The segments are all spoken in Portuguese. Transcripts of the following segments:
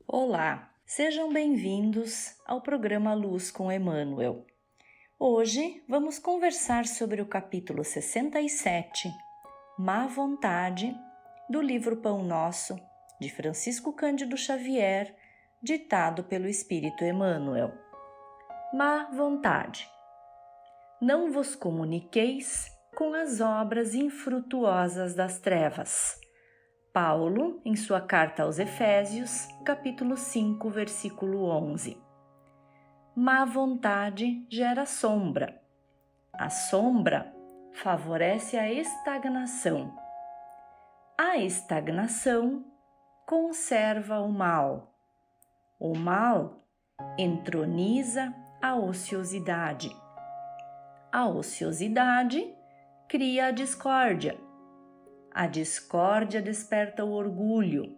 Olá, sejam bem-vindos ao programa Luz com Emmanuel. Hoje vamos conversar sobre o capítulo 67, Má Vontade, do livro Pão Nosso, de Francisco Cândido Xavier, ditado pelo Espírito Emmanuel. Má vontade. Não vos comuniqueis com as obras infrutuosas das trevas. Paulo, em sua carta aos Efésios, capítulo 5, versículo 11. Má vontade gera sombra. A sombra favorece a estagnação. A estagnação conserva o mal. O mal entroniza a ociosidade. A ociosidade cria a discórdia. A discórdia desperta o orgulho.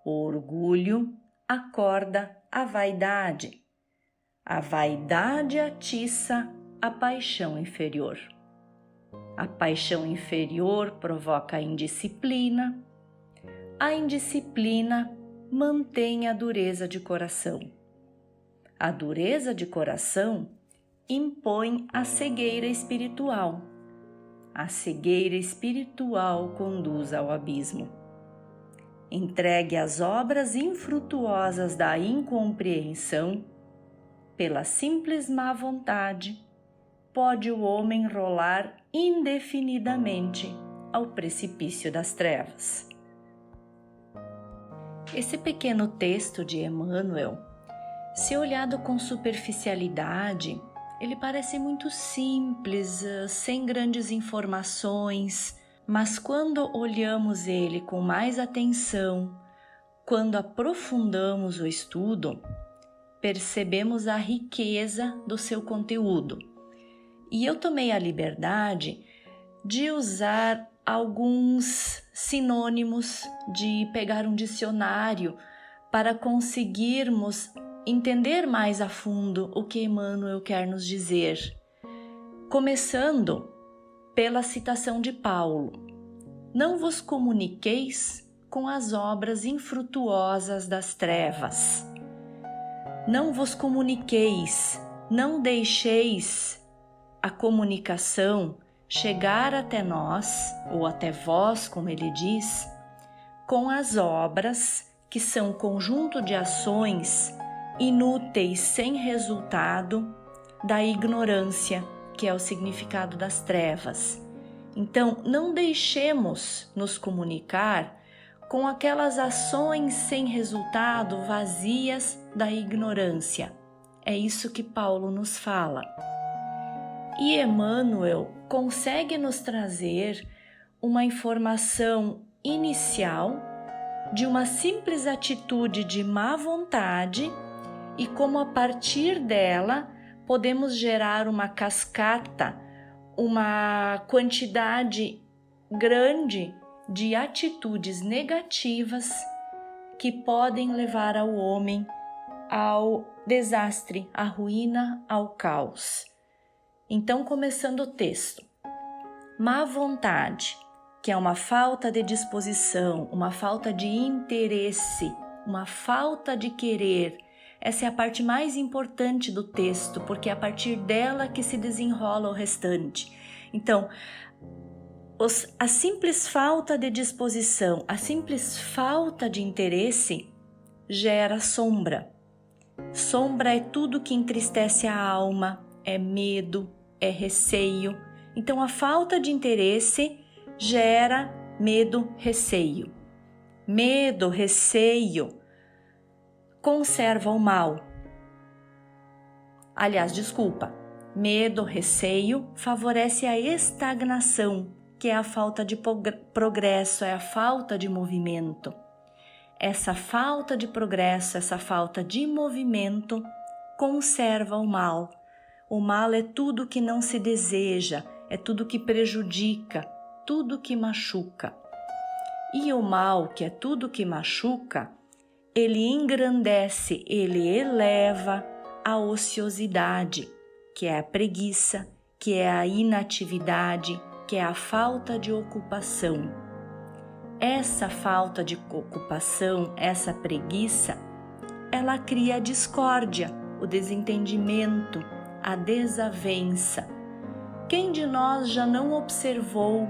O orgulho acorda a vaidade. A vaidade atiça a paixão inferior. A paixão inferior provoca a indisciplina. A indisciplina mantém a dureza de coração. A dureza de coração impõe a cegueira espiritual. A cegueira espiritual conduz ao abismo. Entregue às obras infrutuosas da incompreensão, pela simples má vontade, pode o homem rolar indefinidamente ao precipício das trevas. Esse pequeno texto de Emmanuel, se olhado com superficialidade, ele parece muito simples, sem grandes informações, mas quando olhamos ele com mais atenção, quando aprofundamos o estudo, percebemos a riqueza do seu conteúdo. E eu tomei a liberdade de usar alguns sinônimos, de pegar um dicionário para conseguirmos entender mais a fundo o que Emmanuel quer nos dizer. Começando pela citação de Paulo: não vos comuniqueis com as obras infrutuosas das trevas. Não vos comuniqueis, não deixeis a comunicação chegar até nós, ou até vós, como ele diz, com as obras que são conjunto de ações inúteis, sem resultado, da ignorância, que é o significado das trevas. Então, não deixemos nos comunicar com aquelas ações sem resultado, vazias da ignorância. É isso que Paulo nos fala. E Emmanuel consegue nos trazer uma informação inicial de uma simples atitude de má vontade e como a partir dela podemos gerar uma cascata, uma quantidade grande de atitudes negativas que podem levar ao homem ao desastre, à ruína, ao caos. Então, começando o texto. Má vontade, que é uma falta de disposição, uma falta de interesse, uma falta de querer. Essa é a parte mais importante do texto, porque é a partir dela que se desenrola o restante. Então, a simples falta de disposição, a simples falta de interesse gera sombra. Sombra é tudo que entristece a alma, é medo, é receio. Então, a falta de interesse gera medo, receio. Medo, receio conserva o mal. Aliás, medo, receio favorece a estagnação, que é a falta de progresso, é a falta de movimento. Essa falta de progresso, essa falta de movimento conserva o mal. O mal é tudo que não se deseja, é tudo que prejudica, tudo que machuca. E o mal, que é tudo que machuca, ele engrandece, ele eleva a ociosidade, que é a preguiça, que é a inatividade, que é a falta de ocupação. Essa falta de ocupação, essa preguiça, ela cria a discórdia, o desentendimento, a desavença. Quem de nós já não observou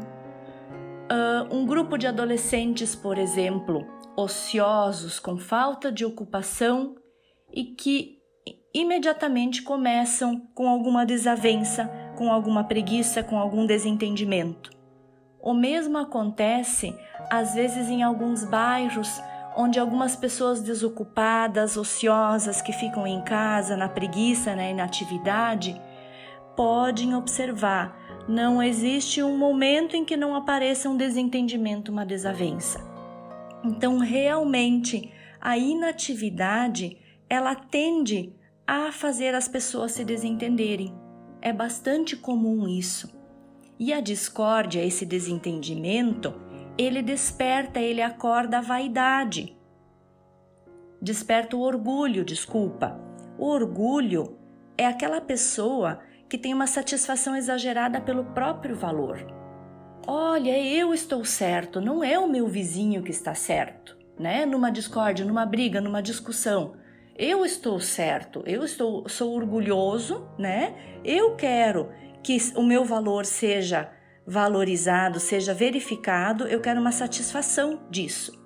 um grupo de adolescentes, por exemplo, ociosos, com falta de ocupação e que imediatamente começam com alguma desavença, com alguma preguiça, com algum desentendimento? O mesmo acontece, às vezes, em alguns bairros onde algumas pessoas desocupadas, ociosas, que ficam em casa, na preguiça, na inatividade, podem observar, não existe um momento em que não apareça um desentendimento, uma desavença. Então, realmente, a inatividade, ela tende a fazer as pessoas se desentenderem. É bastante comum isso. E a discórdia, esse desentendimento, ele desperta, ele acorda a vaidade. Desperta o orgulho, O orgulho é aquela pessoa que tem uma satisfação exagerada pelo próprio valor. Olha, eu estou certo, não é o meu vizinho que está certo, né? Numa discórdia, numa briga, numa discussão. Eu estou certo, sou orgulhoso, né? Eu quero que o meu valor seja valorizado, seja verificado, eu quero uma satisfação disso.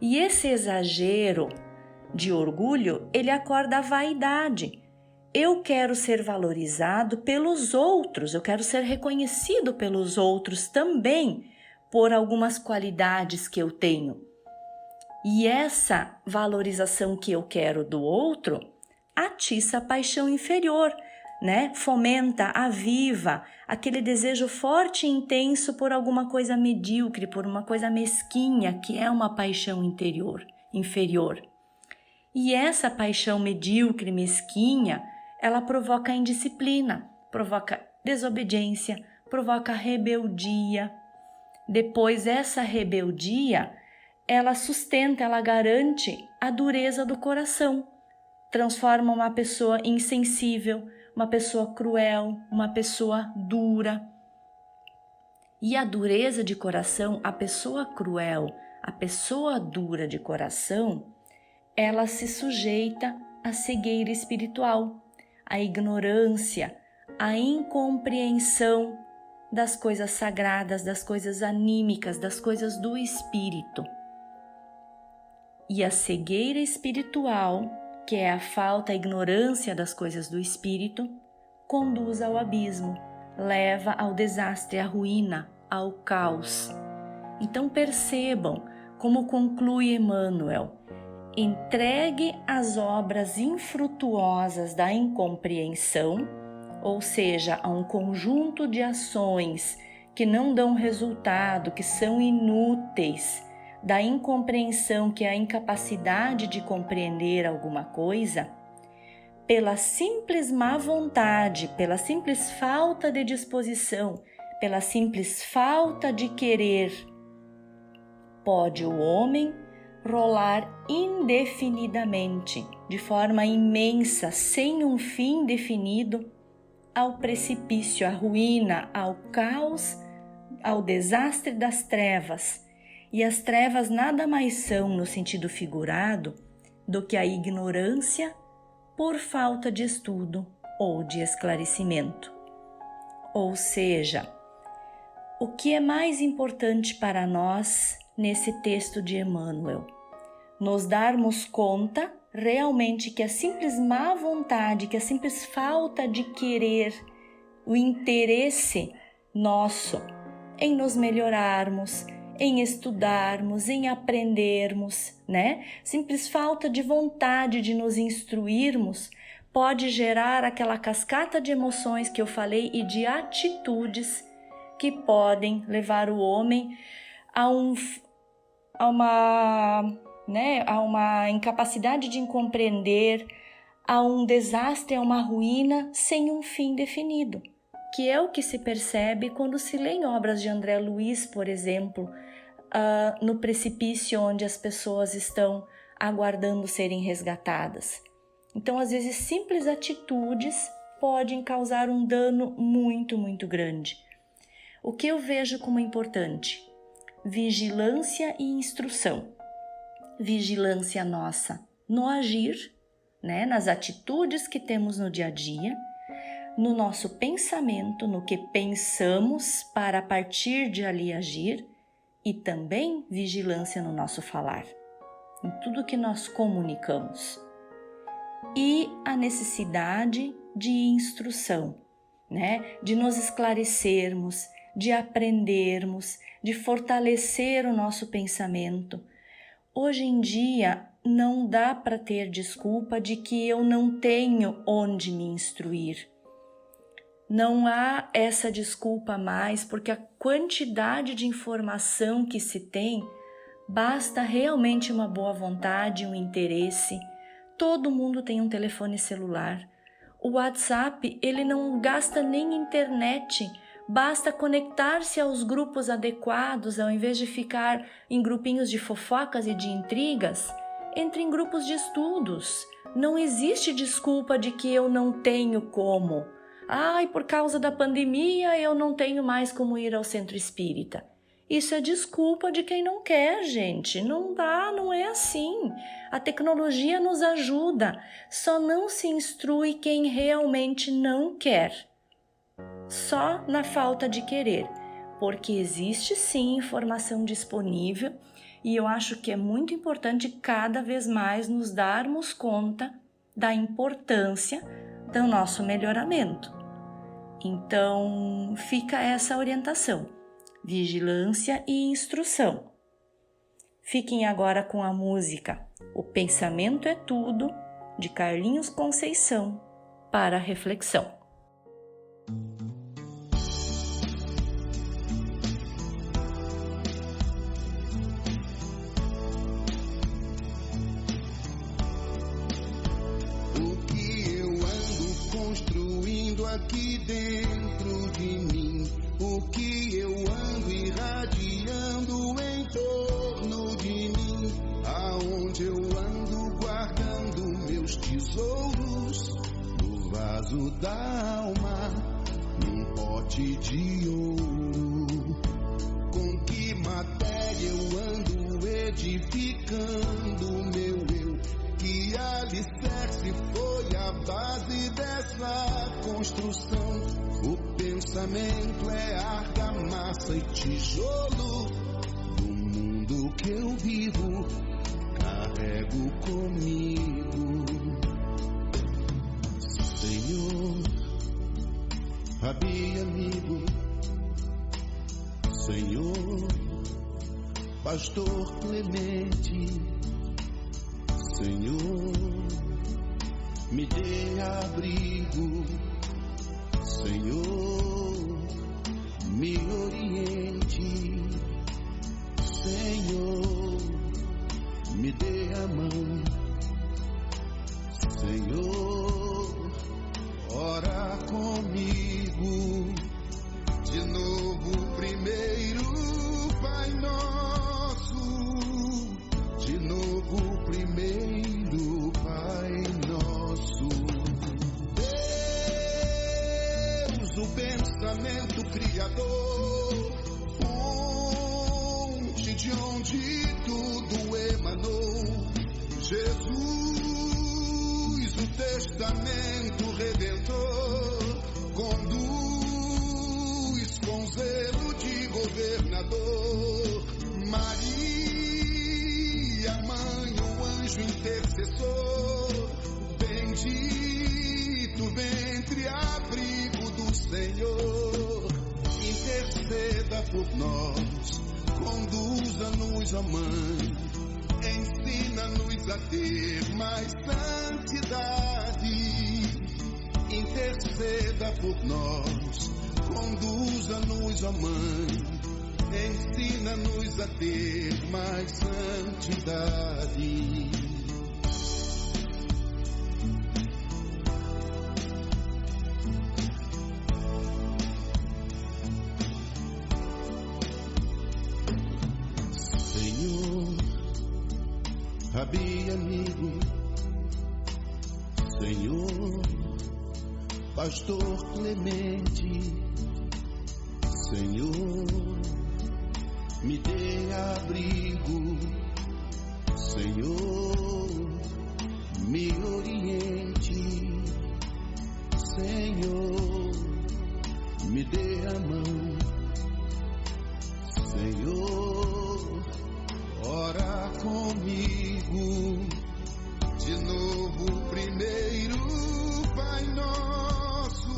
E esse exagero de orgulho, ele acorda a vaidade. Eu quero ser valorizado pelos outros, eu quero ser reconhecido pelos outros também por algumas qualidades que eu tenho. E essa valorização que eu quero do outro atiça a paixão inferior, né? Fomenta, aviva aquele desejo forte e intenso por alguma coisa medíocre, por uma coisa mesquinha, que é uma paixão inferior. E essa paixão medíocre, mesquinha, ela provoca indisciplina, provoca desobediência, provoca rebeldia. Depois, essa rebeldia, ela sustenta, ela garante a dureza do coração, transforma uma pessoa insensível, uma pessoa cruel, uma pessoa dura. E a dureza de coração, a pessoa cruel, a pessoa dura de coração, ela se sujeita à cegueira espiritual, à ignorância, à incompreensão das coisas sagradas, das coisas anímicas, das coisas do espírito. E a cegueira espiritual, que é a falta, a ignorância das coisas do espírito, conduz ao abismo, leva ao desastre, à ruína, ao caos. Então percebam como conclui Emmanuel: entregue as obras infrutuosas da incompreensão, ou seja, a um conjunto de ações que não dão resultado, que são inúteis, da incompreensão, que é a incapacidade de compreender alguma coisa, pela simples má vontade, pela simples falta de disposição, pela simples falta de querer, pode o homem rolar indefinidamente, de forma imensa, sem um fim definido, ao precipício, à ruína, ao caos, ao desastre das trevas. E as trevas nada mais são, no sentido figurado, do que a ignorância por falta de estudo ou de esclarecimento. Ou seja, o que é mais importante para nós nesse texto de Emmanuel? Nos darmos conta realmente que a simples má vontade, que a simples falta de querer, o interesse nosso em nos melhorarmos, em estudarmos, em aprendermos, né? Simples falta de vontade de nos instruirmos pode gerar aquela cascata de emoções que eu falei e de atitudes que podem levar o homem a uma incapacidade de compreender, a um desastre, a uma ruína sem um fim definido, que é o que se percebe quando se lê em obras de André Luiz, por exemplo, no precipício onde as pessoas estão aguardando serem resgatadas. Então, às vezes, simples atitudes podem causar um dano muito, muito grande. O que eu vejo como importante? Vigilância e instrução. Vigilância nossa no agir, né, nas atitudes que temos no dia a dia, no nosso pensamento, no que pensamos para a partir de ali agir, e também vigilância no nosso falar, em tudo que nós comunicamos. E a necessidade de instrução, né, de nos esclarecermos, de aprendermos, de fortalecer o nosso pensamento. Hoje em dia, não dá para ter desculpa de que eu não tenho onde me instruir. Não há essa desculpa mais, porque a quantidade de informação que se tem, basta realmente uma boa vontade, um interesse. Todo mundo tem um telefone celular. O WhatsApp, ele não gasta nem internet, basta conectar-se aos grupos adequados, ao invés de ficar em grupinhos de fofocas e de intrigas. Entre em grupos de estudos. Não existe desculpa de que eu não tenho como. Ai, por causa da pandemia eu não tenho mais como ir ao centro espírita. Isso é desculpa de quem não quer, gente. Não dá, não é assim. A tecnologia nos ajuda. Só não se instrui quem realmente não quer. Só na falta de querer. Porque existe sim informação disponível. E eu acho que é muito importante cada vez mais nos darmos conta da importância do nosso melhoramento. Então, fica essa orientação, vigilância e instrução. Fiquem agora com a música O Pensamento é Tudo, de Carlinhos Conceição, para reflexão. Aqui dentro de mim, o que eu ando irradiando em torno de mim, aonde eu ando guardando meus tesouros, no vaso da alma, num pote de ouro. Com que matéria eu ando edificando meu eu? Que alicerce foi a base dessa construção? O pensamento é argamassa e tijolo do mundo que eu vivo, carrego comigo. Senhor, Rabi amigo, Senhor, Pastor Clemente, Senhor, me dê abrigo, Senhor, me oriente, Senhor, me dê a mão, Senhor, ora comigo, de novo primeiro, Pai Nosso, de novo primeiro, Pai Nosso. Deus, o pensamento criador, fonte de onde tudo emanou. Jesus, o testamento redentor, conduz com zelo de governador. Maria, mãe, o anjo intercessor, bendito ventre, abrigo do Senhor. Interceda por nós, conduza-nos, ó Mãe, ensina-nos a ter mais santidade. Interceda por nós, conduza-nos, ó Mãe, ensina-nos a ter mais santidade. Senhor, Rabi amigo, Senhor, pastor clemente, Senhor, me dê abrigo, Senhor, me oriente, Senhor, me dê a mão, Senhor, ora comigo, de novo primeiro, Pai Nosso,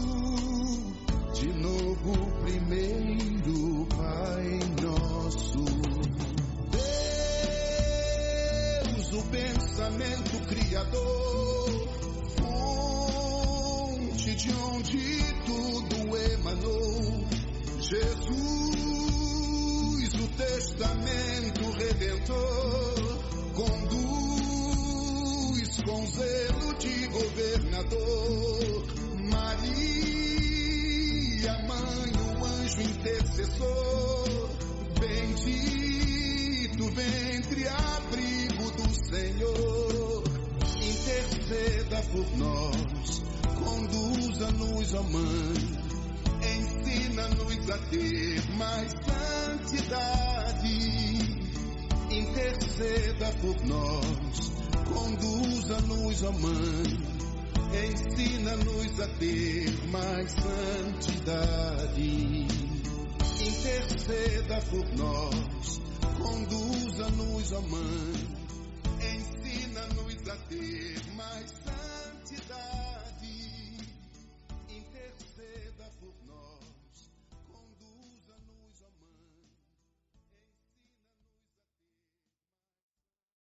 de novo primeiro, Pai Nosso. Deus, o pensamento criador, fonte de onde tudo emanou, Jesus, o testamento redentor, conduz com zelo de governador, Maria, mãe, o anjo intercessor, bendito ventre, abrigo do Senhor, interceda por nós, conduza-nos, ó Mãe, ensina-nos a ter mais santidade, interceda por nós, conduza-nos, ó Mãe, ensina-nos a ter mais santidade, interceda por nós, conduza-nos, ó Mãe.